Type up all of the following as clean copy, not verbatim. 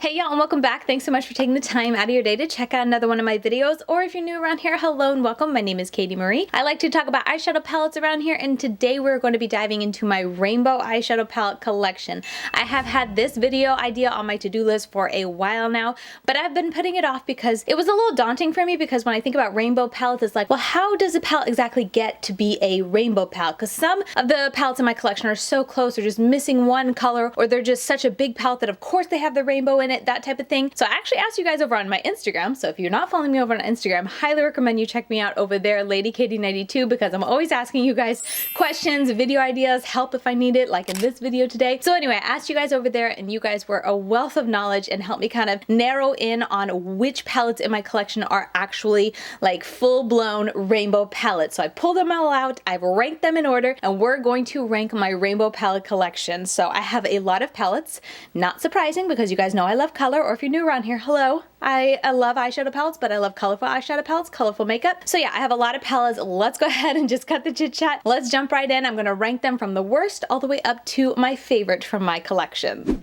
Hey y'all, and welcome back. Thanks so much for taking the time out of your day to check out another one of my videos, or if you're new around here, hello and welcome. My name is Katie Marie. I like to talk about eyeshadow palettes around here, and today we're going to be diving into my rainbow eyeshadow palette collection. I have had this video idea on my to-do list for a while now, but I've been putting it off because it was a little daunting for me, because when I think about rainbow palettes, it's like, well, how does a palette exactly get to be a rainbow palette? Because some of the palettes in my collection are so close, they're just missing one color, or they're just such a big palette that of course they have the rainbow in it, that type of thing. So I actually asked you guys over on my Instagram, so if you're not following me over on Instagram, highly recommend you check me out over there, LadyKatie92, because I'm always asking you guys questions, video ideas, help if I need it, like in this video today. So anyway, I asked you guys over there, and you guys were a wealth of knowledge and helped me kind of narrow in on which palettes in my collection are actually like full-blown rainbow palettes. So I pulled them all out, I've ranked them in order, and we're going to rank my rainbow palette collection. So I have a lot of palettes, not surprising because you guys know I love color, or if you're new around here, hello. I love eyeshadow palettes, but I love colorful eyeshadow palettes, colorful makeup. So yeah, I have a lot of palettes. Let's go ahead and just cut the chit chat. Let's jump right in. I'm gonna rank them from the worst all the way up to my favorite from my collection.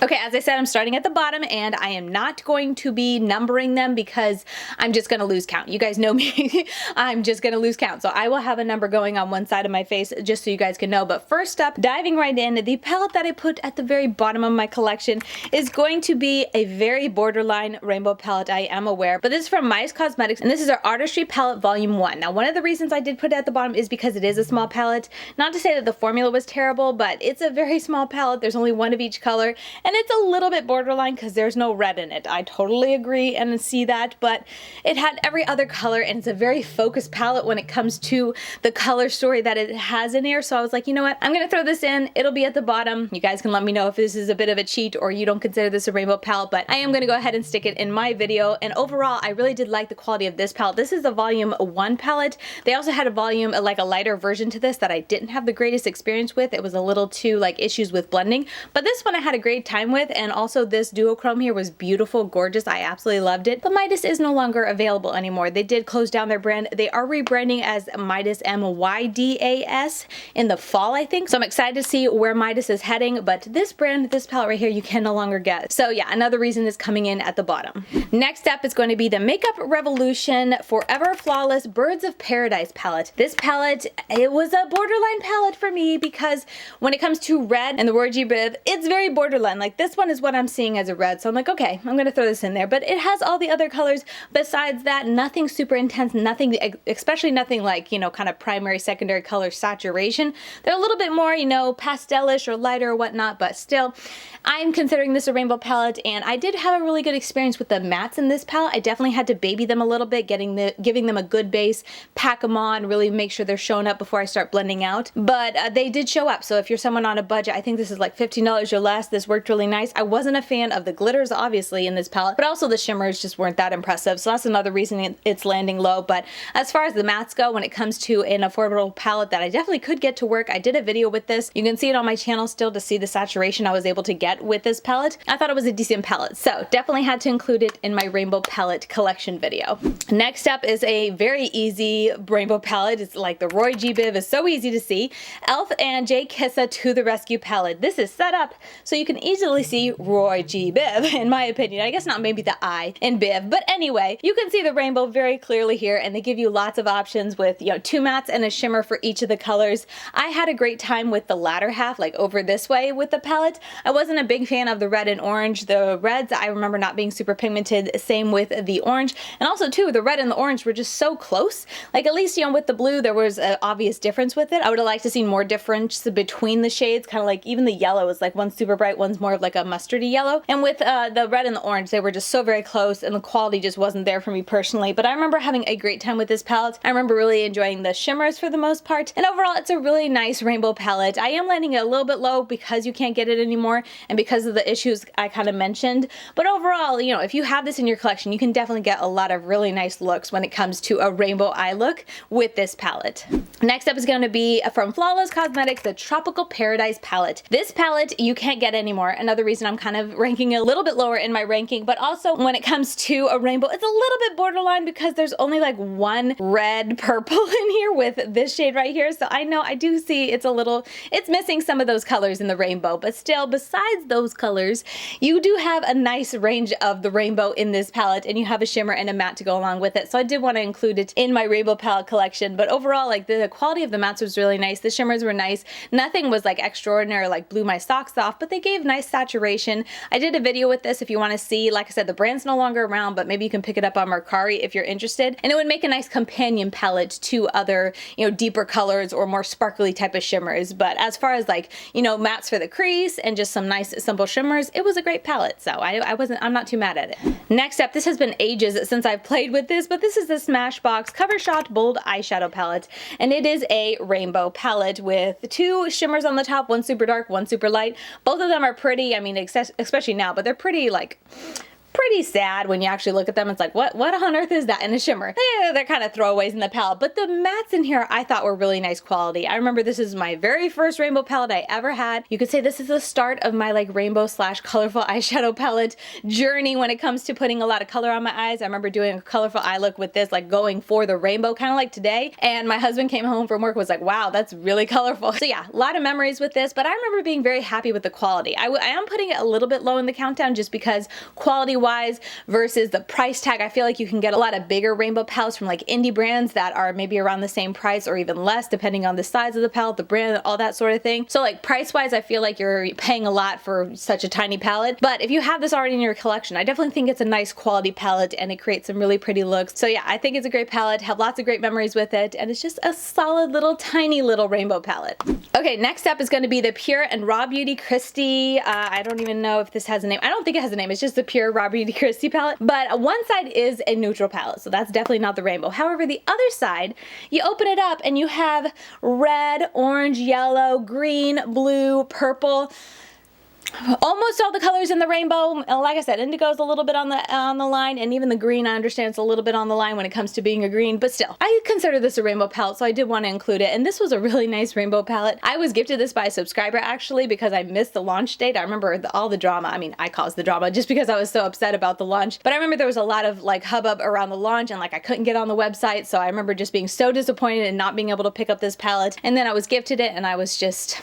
Okay, as I said, I'm starting at the bottom, and I am not going to be numbering them because I'm just gonna lose count. You guys know me. I'm just gonna lose count. So I will have a number going on one side of my face just so you guys can know. But first up, diving right in, the palette that I put at the very bottom of my collection is going to be a very borderline rainbow palette, I am aware. But this is from Midas Cosmetics, and this is our Artistry palette volume 1. Now, one of the reasons I did put it at the bottom is because it is a small palette. Not to say that the formula was terrible, but it's a very small palette. There's only one of each color, and it's a little bit borderline because there's no red in it. I totally agree and see that, but it had every other color, and it's a very focused palette when it comes to the color story that it has in here. So I was like, you know what, I'm gonna throw this in. It'll be at the bottom. You guys can let me know if this is a bit of a cheat or you don't consider this a rainbow palette, but I am gonna go ahead and stick it in my video. And overall, I really did like the quality of this palette. This is the volume 1 palette. They also had a volume, like a lighter version to this, that I didn't have the greatest experience with. It was a little too like issues with blending, but this one I had a great time with. And also this duochrome here was beautiful, gorgeous. I absolutely loved it. But Midas is no longer available anymore. They did close down their brand. They are rebranding as Midas, MYDAS, in the fall, I think. So I'm excited to see where Midas is heading. But this brand, this palette right here, you can no longer get. So yeah, another reason is coming in at the bottom. Next up is going to be the Makeup Revolution Forever Flawless Birds of Paradise palette. This palette, it was a borderline palette for me because when it comes to red and the word Juvia, it's very borderline. Like this one is what I'm seeing as a red, so I'm like, okay, I'm gonna throw this in there. But it has all the other colors besides that, nothing super intense, nothing, especially nothing like, you know, kind of primary, secondary color saturation. They're a little bit more, you know, pastelish or lighter or whatnot, but still, I'm considering this a rainbow palette, and I did have a really good experience with the mattes in this palette. I definitely had to baby them a little bit, giving them a good base, pack them on, really make sure they're showing up before I start blending out. But they did show up, so if you're someone on a budget, I think this is like $15 or less. This worked really nice. I wasn't a fan of the glitters, obviously, in this palette, but also the shimmers just weren't that impressive, so that's another reason it's landing low. But as far as the mattes go, when it comes to an affordable palette that I definitely could get to work, I did a video with this. You can see it on my channel still to see the saturation I was able to get with this palette. I thought it was a decent palette, so definitely had to include it in my rainbow palette collection video. Next up is a very easy rainbow palette. It's like the Roy G. Biv is so easy to see. e.l.f. and JKissa To the Rescue palette. This is set up so you can easily see Roy G. Biv, in my opinion. I guess not maybe the I in Biv, but anyway, you can see the rainbow very clearly here, and they give you lots of options with, you know, 2 mattes and a shimmer for each of the colors. I had a great time with the latter half, like over this way with the palette. I wasn't a big fan of the red and orange. The reds, I remember not being super pigmented, same with the orange. And also too, the red and the orange were just so close. Like at least, you know, with the blue, there was an obvious difference with it. I would have liked to see more difference between the shades, kind of like even the yellow is like one's super bright, one's more of like a mustardy yellow. And with the red and the orange, they were just so very close, and the quality just wasn't there for me personally. But I remember having a great time with this palette. I remember really enjoying the shimmers for the most part. And overall, it's a really nice rainbow palette. I am landing it a little bit low because you can't get it anymore and because of the issues I kind of mentioned. But overall, you know, if you have this in your collection, you can definitely get a lot of really nice looks when it comes to a rainbow eye look with this palette. Next up is going to be from Flawless Cosmetics, the Tropical Paradise palette. This palette you can't get anymore. another reason I'm kind of ranking a little bit lower in my ranking, but also when it comes to a rainbow, it's a little bit borderline because there's only like one red purple in here with this shade right here. So I know I do see it's missing some of those colors in the rainbow, but still, besides those colors, you do have a nice range of the rainbow in this palette, and you have a shimmer and a matte to go along with it. So I did want to include it in my rainbow palette collection, but overall, like the quality of the mattes was really nice. The shimmers were nice. Nothing was like extraordinary, like blew my socks off, but they gave nice saturation. I did a video with this if you want to see. Like I said, the brand's no longer around, but maybe you can pick it up on Mercari if you're interested, and it would make a nice companion palette to other, you know, deeper colors or more sparkly type of shimmers. But as far as like, you know, mattes for the crease and just some nice simple shimmers, it was a great palette. So I'm not too mad at it. Next up, this has been ages since I've played with this, but this is the Smashbox Cover Shot Bold Eyeshadow Palette, and it is a rainbow palette with two shimmers on the top, one super dark, one super light. Both of them are pretty, I mean, especially now, but they're pretty sad when you actually look at them. It's like, what on earth is that in a shimmer? They're kind of throwaways in the palette, but the mattes in here I thought were really nice quality. I remember this is my very first rainbow palette I ever had. You could say this is the start of my like rainbow / colorful eyeshadow palette journey when it comes to putting a lot of color on my eyes. I remember doing a colorful eye look with this, like going for the rainbow, kind of like today, and my husband came home from work, was like, wow, that's really colorful. So yeah, a lot of memories with this, but I remember being very happy with the quality. I am putting it a little bit low in the countdown just because quality-wise versus the price tag, I feel like you can get a lot of bigger rainbow palettes from like indie brands that are maybe around the same price or even less depending on the size of the palette, the brand, all that sort of thing. So like price-wise, I feel like you're paying a lot for such a tiny palette, but if you have this already in your collection, I definitely think it's a nice quality palette and it creates some really pretty looks. So yeah, I think it's a great palette, have lots of great memories with it, and it's just a solid little tiny little rainbow palette. Okay, next up is going to be the Pure and RawBeautyKristi. I don't even know if this has a name. I don't think it has a name. It's just the Pure RawBeautyKristi palette, but one side is a neutral palette, so that's definitely not the rainbow. However, the other side, you open it up and you have red, orange, yellow, green, blue, purple, almost all the colors in the rainbow. Like I said, indigo's a little bit on the line, and even the green, I understand it's a little bit on the line when it comes to being a green, but still, I consider this a rainbow palette, so I did want to include it, and this was a really nice rainbow palette. I was gifted this by a subscriber actually because I missed the launch date. I remember all the drama. I mean, I caused the drama just because I was so upset about the launch, but I remember there was a lot of like hubbub around the launch, and like I couldn't get on the website, so I remember just being so disappointed and not being able to pick up this palette, and then I was gifted it, and I was just...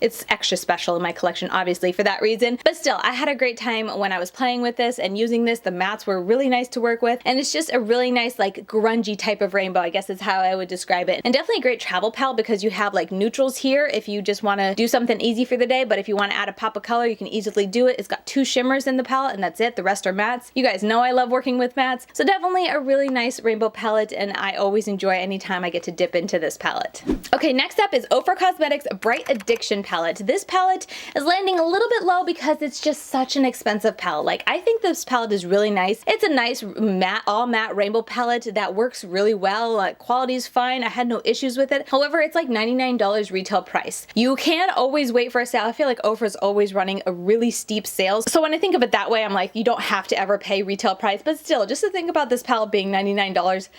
It's extra special in my collection, obviously, for that reason. But still, I had a great time when I was playing with this and using this. The mattes were really nice to work with, and it's just a really nice, like, grungy type of rainbow, I guess is how I would describe it. And definitely a great travel palette because you have, like, neutrals here if you just want to do something easy for the day, but if you want to add a pop of color, you can easily do it. It's got two shimmers in the palette, and that's it. The rest are mattes. You guys know I love working with mattes, so definitely a really nice rainbow palette, and I always enjoy any time I get to dip into this palette. Okay, next up is OFRA Cosmetics Bright Addiction palette. This palette is landing a little bit low because it's just such an expensive palette. Like, I think this palette is really nice. It's a nice matte, all matte rainbow palette that works really well. Like, quality is fine. I had no issues with it. However, it's like $99 retail price. You can always wait for a sale. I feel like OFRA is always running a really steep sale. So when I think of it that way, I'm like, you don't have to ever pay retail price, but still, just to think about this palette being $99,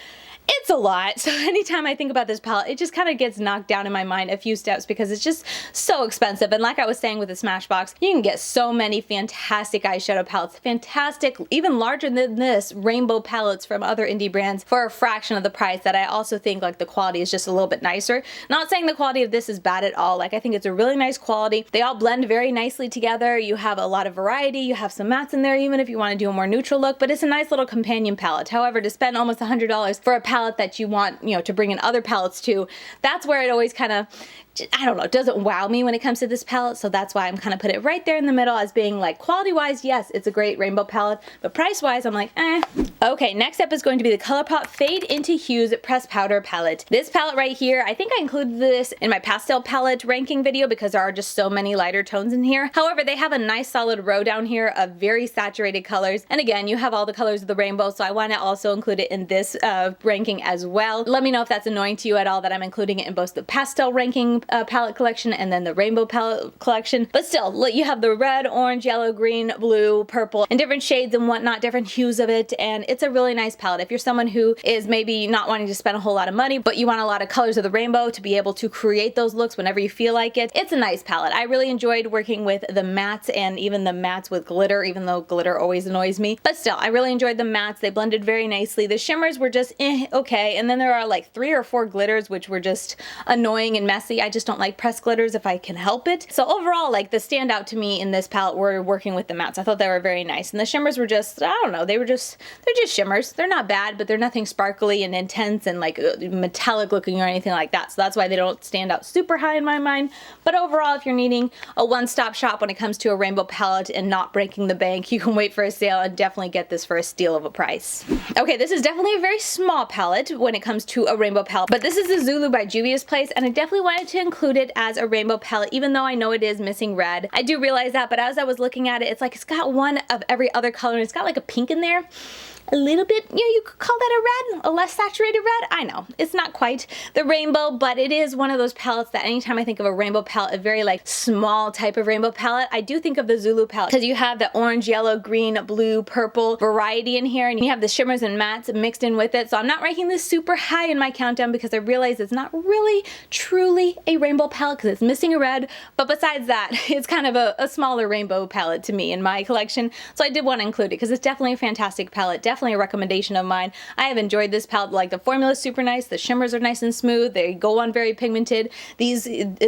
it's a lot. So anytime I think about this palette, it just kind of gets knocked down in my mind a few steps because it's just so expensive. And like I was saying with the Smashbox, you can get so many fantastic eyeshadow palettes, fantastic, even larger than this, rainbow palettes from other indie brands for a fraction of the price that I also think like the quality is just a little bit nicer. Not saying the quality of this is bad at all. Like, I think it's a really nice quality. They all blend very nicely together. You have a lot of variety. You have some mattes in there even if you want to do a more neutral look, but it's a nice little companion palette. However, to spend almost $100 for a palette that you want, you know, to bring in other palettes to, that's where it always kind of, I don't know, it doesn't wow me when it comes to this palette, so that's why I'm kind of put it right there in the middle as being like, quality-wise, yes, it's a great rainbow palette, but price-wise, I'm like, eh. Okay, next up is going to be the Colourpop Fade into Hues Pressed Powder palette. This palette right here, I think I included this in my pastel palette ranking video because there are just so many lighter tones in here. However, they have a nice solid row down here of very saturated colors, and again, you have all the colors of the rainbow, so I want to also include it in this ranking as well. Let me know if that's annoying to you at all that I'm including it in both the pastel ranking cream palette collection and then the rainbow palette collection. But still, look, you have the red, orange, yellow, green, blue, purple, and different shades and whatnot, different hues of it, and it's a really nice palette. If you're someone who is maybe not wanting to spend a whole lot of money, but you want a lot of colors of the rainbow to be able to create those looks whenever you feel like it, it's a nice palette. I really enjoyed working with the mattes and even the mattes with glitter, even though glitter always annoys me. But still, I really enjoyed the mattes. They blended very nicely. The shimmers were just okay, and then there are like 3 or 4 glitters which were just annoying and messy. I just don't like pressed glitters if I can help it. So overall, like the standout to me in this palette were working with the mattes. I thought they were very nice, and the shimmers were just, I don't know, they're just shimmers. They're not bad, but they're nothing sparkly and intense and like metallic looking or anything like that. So that's why they don't stand out super high in my mind. But overall, if you're needing a one-stop shop when it comes to a rainbow palette and not breaking the bank, you can wait for a sale and definitely get this for a steal of a price. Okay, this is definitely a very small palette when it comes to a rainbow palette, but this is the Zulu by Juvia's Place, and I definitely wanted to include it as a rainbow palette, even though I know it is missing red. I do realize that, but as I was looking at it, it's like it's got one of every other color, and it's got like a pink in there. A little bit, yeah, you could call that a red, a less saturated red. I know, it's not quite the rainbow, but it is one of those palettes that anytime I think of a rainbow palette, a very like small type of rainbow palette, I do think of the Zulu palette, because you have the orange, yellow, green, blue, purple variety in here, and you have the shimmers and mattes mixed in with it. So I'm not ranking this super high in my countdown because I realize it's not really truly a rainbow palette because it's missing a red, but besides that, it's kind of a smaller rainbow palette to me in my collection. So I did want to include it because it's definitely a fantastic palette, definitely a recommendation of mine. I have enjoyed this palette. Like the formula is super nice, the shimmers are nice and smooth, they go on very pigmented. These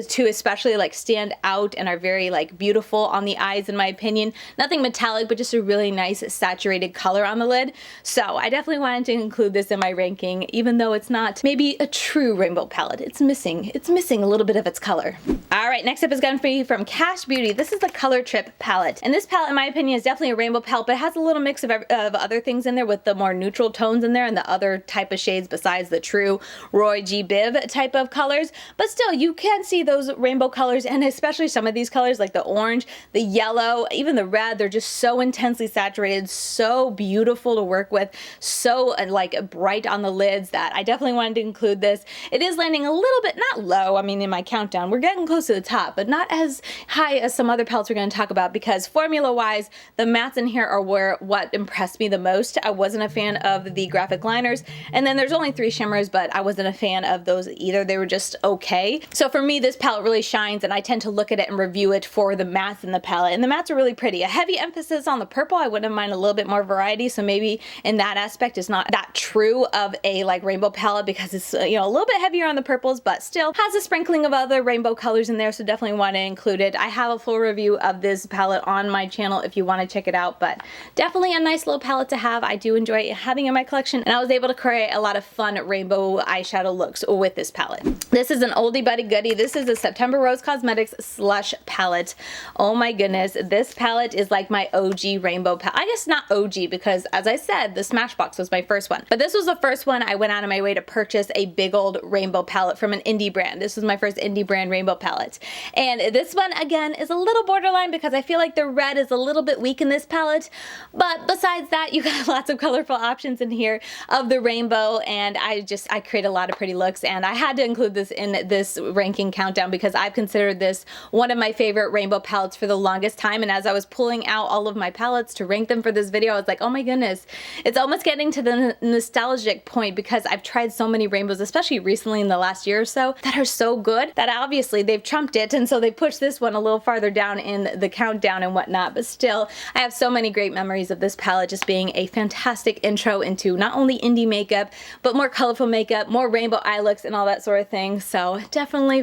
two especially like stand out and are very like beautiful on the eyes in my opinion. Nothing metallic, but just a really nice saturated color on the lid. So I definitely wanted to include this in my ranking, even though it's not maybe a true rainbow palette. It's missing a little bit of its color. All right, next up is going to be from Kash Beauty. This is the Color Trip palette, and this palette in my opinion is definitely a rainbow palette, but it has a little mix of other things in there with the more neutral tones in there and the other type of shades besides the true Roy G. Biv type of colors. But still, you can see those rainbow colors, and especially some of these colors like the orange, the yellow, even the red, they're just so intensely saturated, so beautiful to work with, so like bright on the lids that I definitely wanted to include this. It is landing a little bit, not low, I mean in my countdown, we're getting close to the top, but not as high as some other palettes we're going to talk about because formula wise, the mattes in here are what impressed me the most. I wasn't a fan of the graphic liners, and then there's only 3 shimmers, but I wasn't a fan of those either. They were just okay. So for me, this palette really shines, and I tend to look at it and review it for the mattes in the palette, and the mattes are really pretty. A heavy emphasis on the purple. I wouldn't mind a little bit more variety, so maybe in that aspect it's not that true of a like rainbow palette because it's you know, a little bit heavier on the purples, but still has a sprinkling of other rainbow colors in there, so definitely want to include it. I have a full review of this palette on my channel if you want to check it out, but definitely a nice little palette to have. I do enjoy having in my collection, and I was able to create a lot of fun rainbow eyeshadow looks with this palette. This is an oldie but a goodie. This is a September Rose Cosmetics Slush palette. Oh my goodness, this palette is like my OG rainbow palette. I guess not OG because, as I said, the Smashbox was my first one, but this was the first one I went out of my way to purchase a big old rainbow palette from an indie brand. This was my first indie brand rainbow palette, and this one again is a little borderline because I feel like the red is a little bit weak in this palette, but besides that, you got lots of colorful options in here of the rainbow, and I create a lot of pretty looks, and I had to include this in this ranking countdown because I've considered this one of my favorite rainbow palettes for the longest time. And as I was pulling out all of my palettes to rank them for this video, I was like, oh my goodness, it's almost getting to the nostalgic point because I've tried so many rainbows, especially recently in the last year or so, that are so good that obviously they've trumped it, and so they pushed this one a little farther down in the countdown and whatnot. But still, I have so many great memories of this palette just being a fantastic intro into not only indie makeup, but more colorful makeup, more rainbow eye looks and all that sort of thing. So definitely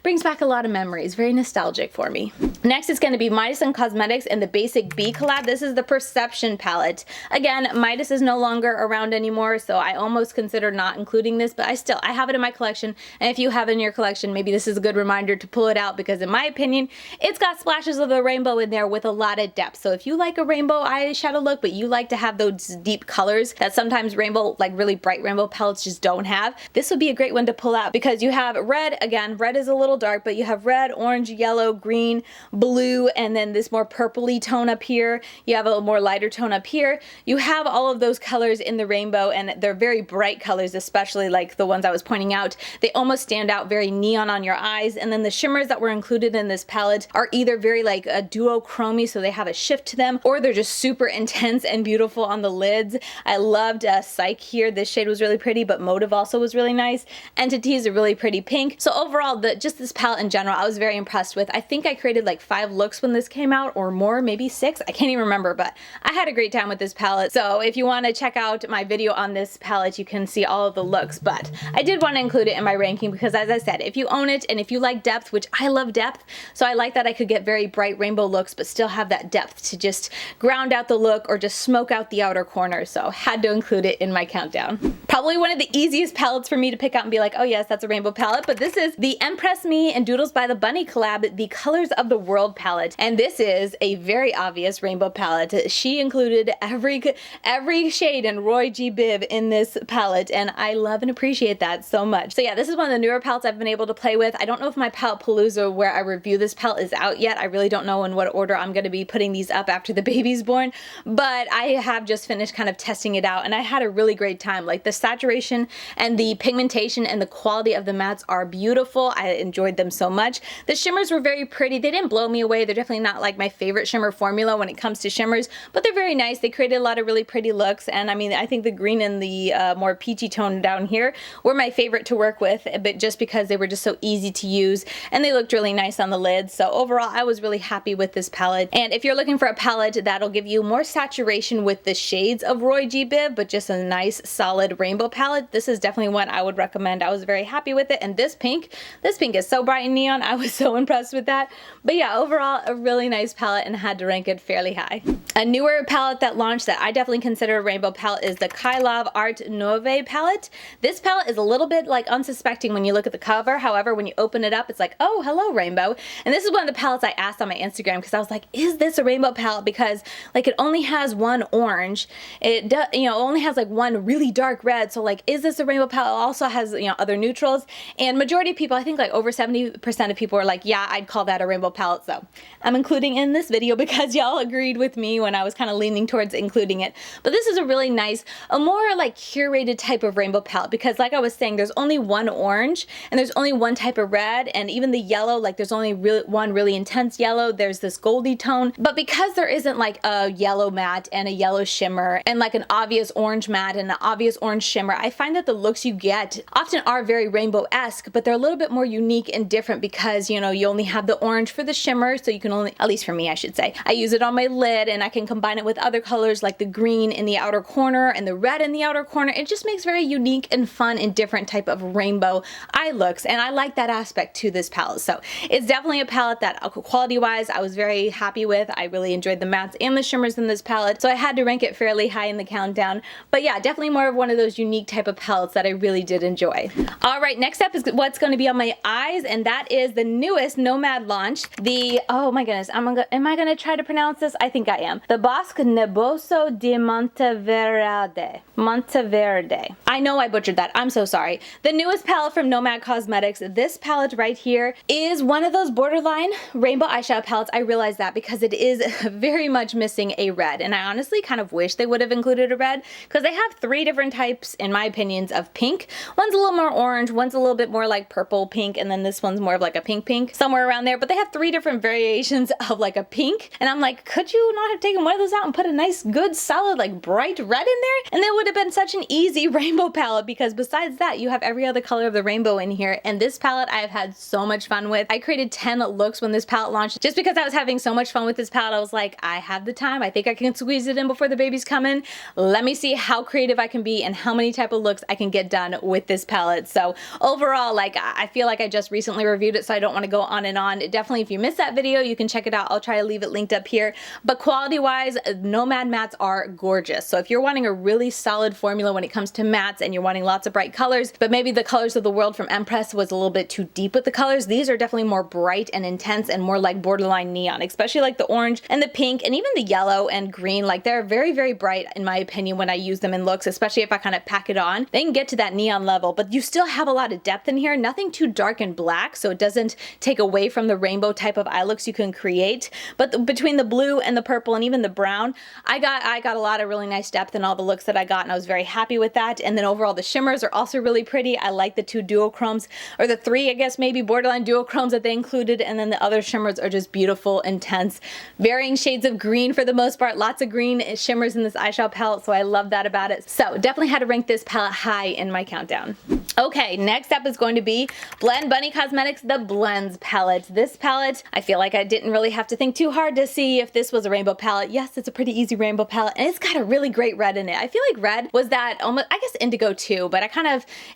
brings back a lot of memories, very nostalgic for me. Next is going to be Midas and Cosmetics and the theBasicB collab. This is the Perception palette. Again, Midas is no longer around anymore, so I almost consider not including this, but I have it in my collection, and if you have it in your collection, maybe this is a good reminder to pull it out because in my opinion, it's got splashes of the rainbow in there with a lot of depth. So if you like a rainbow eyeshadow look, but you like to have those deep colors that sometimes rainbow, like really bright rainbow palettes just don't have. This would be a great one to pull out because you have red, again, red is a little dark, but you have red, orange, yellow, green, blue, and then this more purpley tone up here. You have a more lighter tone up here. You have all of those colors in the rainbow, and they're very bright colors, especially like the ones I was pointing out. They almost stand out very neon on your eyes. And then the shimmers that were included in this palette are either very like a duochromy, so they have a shift to them, or they're just super intense and beautiful on the lids. I loved Psyche here. This shade was really pretty, but Motive also was really nice. Entity is a really pretty pink. So overall, just this palette in general, I was very impressed with. I think I created like 5 looks when this came out, or more, maybe 6. I can't even remember, but I had a great time with this palette. So if you want to check out my video on this palette, you can see all of the looks, but I did want to include it in my ranking because, as I said, if you own it and if you like depth, which I love depth, so I like that I could get very bright rainbow looks but still have that depth to just ground out the look or just smoke out the outer corners, so had to include it in my countdown. Probably one of the easiest palettes for me to pick out and be like, oh yes, that's a rainbow palette, but this is the Empress Me and DoodlesBytheBunny collab, the Colors of the World palette, and this is a very obvious rainbow palette. She included every shade in Roy G. Biv in this palette, and I love and appreciate that so much. So yeah, this is one of the newer palettes I've been able to play with. I don't know if my palette palooza where I review this palette is out yet. I really don't know in what order I'm going to be putting these up after the baby's born, but I have just finished kind of testing it out, and I had a really great time. Like, the saturation and the pigmentation and the quality of the mattes are beautiful. I enjoyed them so much. The shimmers were very pretty. They didn't blow me away. They're definitely not like my favorite shimmer formula when it comes to shimmers, but they're very nice. They created a lot of really pretty looks, and I mean, I think the green and the more peachy tone down here were my favorite to work with, but just because they were just so easy to use and they looked really nice on the lids. So overall, I was really happy with this palette. And if you're looking for a palette that'll give you more saturation with the shades of Roy G. Biv, but just a nice solid rainbow palette, this is definitely one I would recommend. I was very happy with it. And this pink is so bright and neon. I was so impressed with that. But yeah, overall, a really nice palette, and had to rank it fairly high. A newer palette that launched that I definitely consider a rainbow palette is the Kailav Art Nouveau palette. This palette is a little bit like unsuspecting when you look at the cover. However, when you open it up, it's like, oh, hello, rainbow. And this is one of the palettes I asked on my Instagram because I was like, is this a rainbow palette? Because like, it only has one orange. It does, you know, only has like one really dark red. So like, is this a rainbow palette? It also has, you know, other neutrals. And majority of people, I think like over 70% of people are like, yeah, I'd call that a rainbow palette. So I'm including in this video because y'all agreed with me when I was kind of leaning towards including it. But this is a really nice, a more like curated type of rainbow palette, because like I was saying, there's only one orange and there's only one type of red, and even the yellow, like there's only one really intense yellow. There's this goldy tone, but because there isn't like a yellow matte and a yellow shimmer and like an obvious orange matte and an obvious orange shimmer, I find that the looks you get often are very rainbow-esque, but they're a little bit more unique and different because, you know, you only have the orange for the shimmer, so you can only, at least for me I should say, I use it on my lid and I can combine it with other colors like the green in the outer corner and the red in the outer corner. It just makes very unique and fun and different type of rainbow eye looks, and I like that aspect to this palette. So it's definitely a palette that quality wise I was very happy with. I really enjoyed the mattes and the shimmers in this palette, so I had to rank it fairly high in the countdown. But yeah, definitely more of one of those unique type of palettes that I really did enjoy. All right, next up is what's going to be on my eyes, and that is the newest Nomad launch. The, oh my goodness, am I going to try to pronounce this? I think I am. The Bosque Neboso de Monteverde. Monteverde. I know I butchered that. I'm so sorry. The newest palette from Nomad Cosmetics. This palette right here is one of those borderline rainbow eyeshadow palettes. I realize that because it is very much missing a red, and I honestly kind of wish they would have included a red because they have 3 different types, in my opinions, of pink. One's a little more orange, one's a little bit more like purple pink, and then this one's more of like a pink, somewhere around there. But they have 3 different variations of like a pink, and I'm like, could you not have taken one of those out and put a nice, good, solid, like bright red in there? And that would have been such an easy rainbow palette, because besides that, you have every other color of the rainbow in here. And this palette I have had so much fun with. I created 10 looks when this palette launched just because I was having so much fun with this palette. I was like, I have the time. I think I can squeeze it in before the baby's coming. Let me see how creative I can be and how many type of looks I can get done with this palette. So overall, like, I feel like I just recently reviewed it, so I don't want to go on and on. Definitely, if you missed that video, you can check it out. I'll try to leave it linked up here. But quality wise, Nomad mattes are gorgeous. So if you're wanting a really solid formula when it comes to mattes and you're wanting lots of bright colors, but maybe the Colors of the World from Empress was a little bit too deep with the colors, these are definitely more bright and intense and more like borderline neon, especially like the orange and the pink and even the yellow and green. Like, they're very very bright in my opinion when I use them in looks, especially if I kind of pack it on. They can get to that neon level, but you still have a lot of depth in here. Nothing too dark and black, so it doesn't take away from the rainbow type of eye looks you can create. But between the blue and the purple and even the brown, I got a lot of really nice depth in all the looks that I got, and I was very happy with that. And then overall, the shimmers are also really pretty. I like the 2 duochromes, or the 3, I guess, maybe borderline duochromes that they included, and then the other shimmers are just beautiful, intense, varying shades of green for the most part. Lots of green shimmers in this eyeshadow palette, so I love that about it. So definitely had to rank this palette high in my countdown. Okay, next up is going to be BlendBunny Cosmetics, the Blends palette. This palette, I feel like I didn't really have to think too hard to see if this was a rainbow palette. Yes, it's a pretty easy rainbow palette, and it's got a really great red in it. I feel like red was that almost, I guess indigo too, but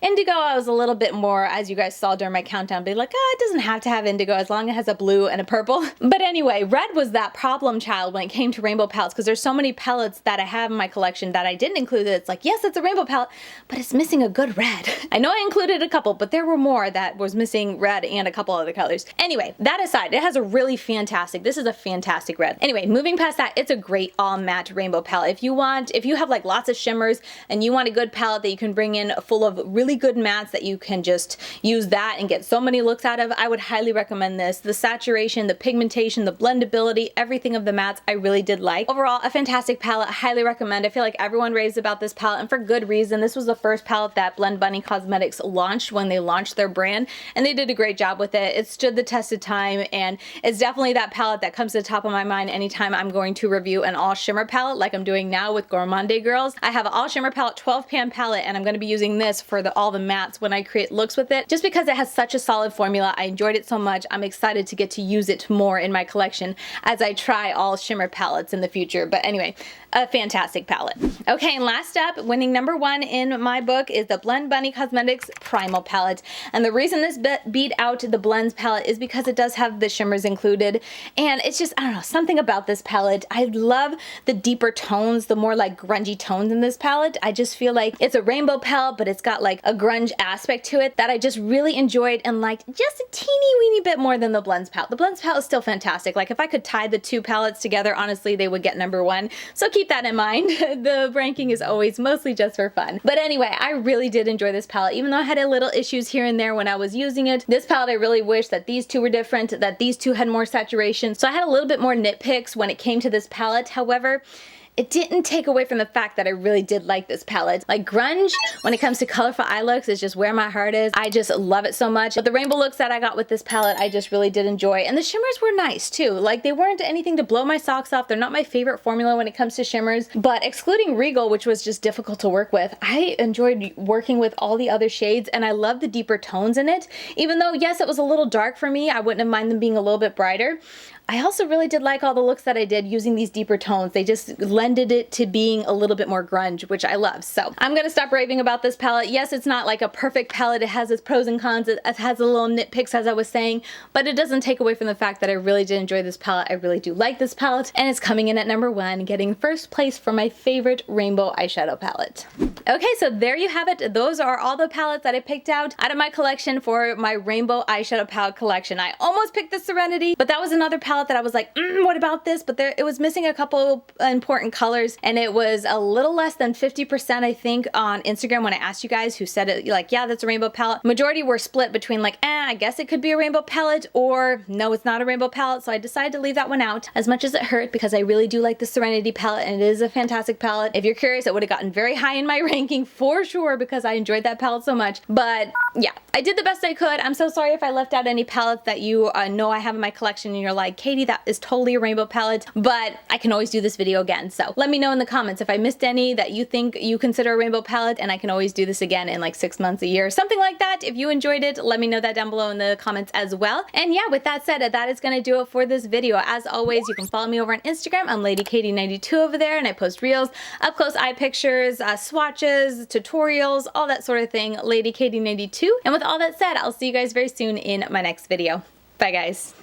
indigo I was a little bit more, as you guys saw during my countdown, be like, it doesn't have to have indigo as long as it has a blue and a purple. But anyway, red was that problem child when it came to rainbow palettes, because there's so many palettes that I have in my collection that I didn't include. It's like, yes, it's a rainbow palette, but it's missing a good red. I know I included a couple, but there were more that was missing red and a couple other colors. Anyway, that aside, it has a really fantastic, this is a fantastic red. Anyway, moving past that, it's a great all matte rainbow palette. If you have like lots of shimmers and you want a good palette that you can bring in full of really good mattes that you can just use that and get so many looks out of, I would highly recommend this. The saturation, the pigmentation, the blendability, everything of the mattes I really did like. Overall, a fantastic palette, highly recommend. I feel like everyone raves about this palette, and for good reason. This was the first palette that BlendBunny Cosmetics launched when they launched their brand, and they did a great job with it. It stood the test of time, and it's definitely that palette that comes to the top of my mind anytime I'm going to review an all shimmer palette like I'm doing now with Gourmande Girls. I have an all shimmer palette, 12 pan palette, and I'm going to be using this for all the mattes when I create looks with it, just because it has such a solid formula. I enjoyed it so much. I'm excited to get to use it more in my collection as I try all shimmer palettes in the future. But anyway, a fantastic palette. Okay, and last up, winning #1 in my book is the BlendBunny Cosmetics Primal palette. And the reason this beat out the Blends palette is because it does have the shimmers included, and it's just, I don't know, something about this palette. I love the deeper tones, the more like grungy tones in this palette. I just feel like it's a rainbow palette, but it's got like a grunge aspect to it that I just really enjoyed and liked just a teeny weeny bit more than the Blends palette. The Blends palette is still fantastic. Like if I could tie the 2 palettes together, honestly, they would get #1. So keep that in mind. The ranking is always mostly just for fun. But anyway, I really did enjoy this palette, even though I had a little issues here and there when I was using it. This palette, I really wish that these 2 were different, that these 2 had more saturation. So I had a little bit more nitpicks when it came to this palette. However, it didn't take away from the fact that I really did like this palette. Like grunge, when it comes to colorful eye looks, is just where my heart is. I just love it so much. But the rainbow looks that I got with this palette, I just really did enjoy. And the shimmers were nice too. Like they weren't anything to blow my socks off. They're not my favorite formula when it comes to shimmers. But excluding Regal, which was just difficult to work with, I enjoyed working with all the other shades, and I love the deeper tones in it. Even though, yes, it was a little dark for me, I wouldn't have minded them being a little bit brighter. I also really did like all the looks that I did using these deeper tones. They just lended it to being a little bit more grunge, which I love. So I'm gonna stop raving about this palette. Yes, it's not like a perfect palette. It has its pros and cons. It has a little nitpicks, as I was saying, but it doesn't take away from the fact that I really did enjoy this palette. I really do like this palette, and it's coming in at #1, getting first place for my favorite rainbow eyeshadow palette. Okay, so there you have it. Those are all the palettes that I picked out of my collection for my rainbow eyeshadow palette collection. I almost picked the Serenity, but that was another palette that I was like, what about this? But it was missing a couple important colors, and it was a little less than 50%, I think, on Instagram when I asked you guys who said it, like, yeah, that's a rainbow palette. Majority were split between like, I guess it could be a rainbow palette, or no, it's not a rainbow palette. So I decided to leave that one out, as much as it hurt, because I really do like the Serenity palette, and it is a fantastic palette. If you're curious, it would have gotten very high in my ranking for sure, because I enjoyed that palette so much. But yeah, I did the best I could. I'm so sorry if I left out any palettes that you know I have in my collection and you're like, Katie, that is totally a rainbow palette, but I can always do this video again. So let me know in the comments if I missed any that you think you consider a rainbow palette, and I can always do this again in like 6 months, a year, something like that. If you enjoyed it, let me know that down below in the comments as well. And yeah, with that said, that is gonna do it for this video. As always, you can follow me over on Instagram. I'm LadyKatie92 over there, and I post reels, up close eye pictures, swatches, tutorials, all that sort of thing. LadyKatie92. And with all that said, I'll see you guys very soon in my next video. Bye guys.